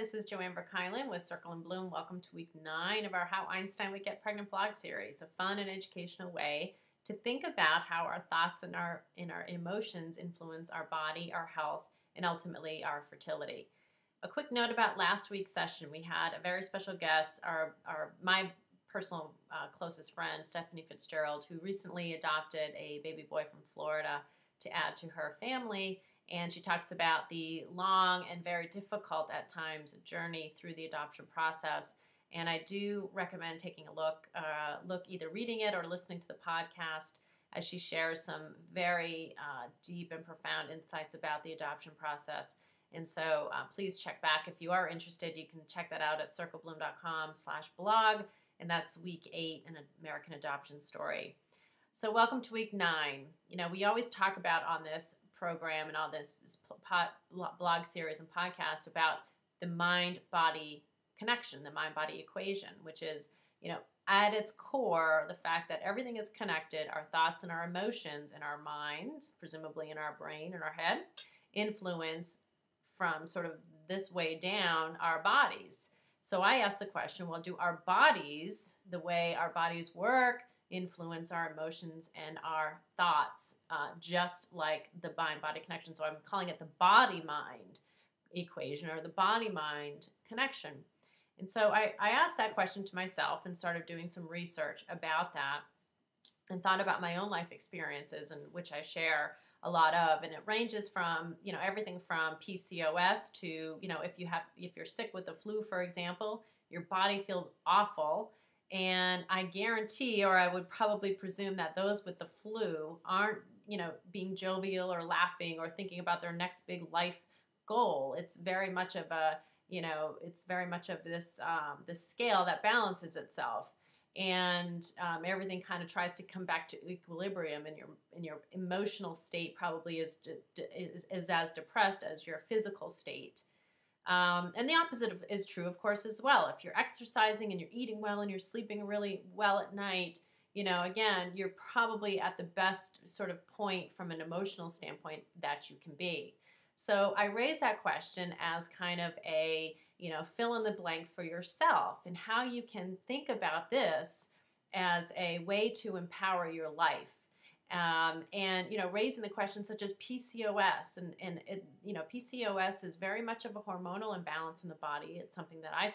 this is Joanne Verkeilen with Circle+Bloom. Welcome to week 9 of our How Einstein Would Get Pregnant blog series, a fun and educational way to think about how our thoughts and our emotions influence our body, our health, and ultimately our fertility. A quick note about last week's session. We had a very special guest, my personal closest friend, Stephanie Fitzgerald, who recently adopted a baby boy from Florida to add to her family. And she talks about the long and very difficult at times journey through the adoption process. And I do recommend taking a look, either reading it or listening to the podcast, as she shares some very deep and profound insights about the adoption process. And so please check back. If you are interested, you can check that out at circlebloom.com/blog. And that's week 8, an American adoption story. So welcome to week 9. You know, we always talk about on this program and all this blog series and podcast about the mind-body connection, the mind-body equation, which is, you know, at its core, the fact that everything is connected, our thoughts and our emotions and our minds, presumably in our brain and our head, influence from sort of this way down our bodies. So I asked the question, well, do our bodies, the way our bodies work, influence our emotions and our thoughts, just like the mind-body connection? So I'm calling it the body-mind equation, or the body-mind connection. And so I asked that question to myself and started doing some research about that and thought about my own life experiences, and which I share a lot of. And it ranges from, you know, everything from PCOS to, you know, if you're sick with the flu, for example, your body feels awful. And I guarantee, or I would probably presume, that those with the flu aren't, you know, being jovial or laughing or thinking about their next big life goal. It's very much of a, you know, it's very much of this scale that balances itself, and everything kind of tries to come back to equilibrium. And your emotional state probably is as depressed as your physical state. And the opposite is true, of course, as well. If you're exercising and you're eating well and you're sleeping really well at night, you know, again, you're probably at the best sort of point from an emotional standpoint that you can be. So I raise that question as kind of a, you know, fill in the blank for yourself, and how you can think about this as a way to empower your life. And, you know, raising the questions such as PCOS, and it, you know, PCOS is very much of a hormonal imbalance in the body. It's something that I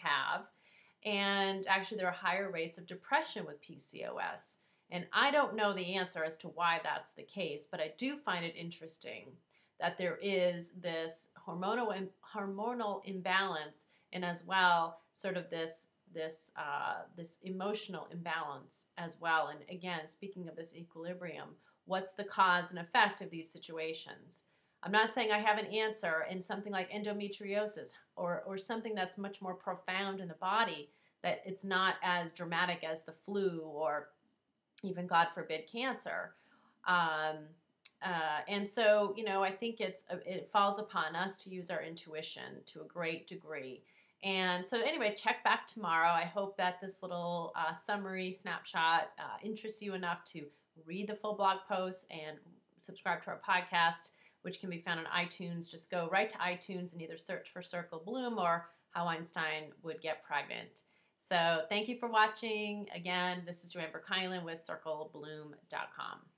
have, and actually there are higher rates of depression with PCOS. And I don't know the answer as to why that's the case, but I do find it interesting that there is this hormonal imbalance, and as well sort of this emotional imbalance as well. And again, speaking of this equilibrium, what's the cause and effect of these situations? I'm not saying I have an answer in something like endometriosis or something that's much more profound in the body, that it's not as dramatic as the flu or even, God forbid, cancer. And so, you know, I think it falls upon us to use our intuition to a great degree. And so anyway, check back tomorrow. I hope that this little summary snapshot interests you enough to read the full blog post and subscribe to our podcast, which can be found on iTunes. Just go right to iTunes and either search for Circle+Bloom or How Einstein Would Get Pregnant. So thank you for watching. Again, this is Joanne Verkeilen with CircleBloom.com.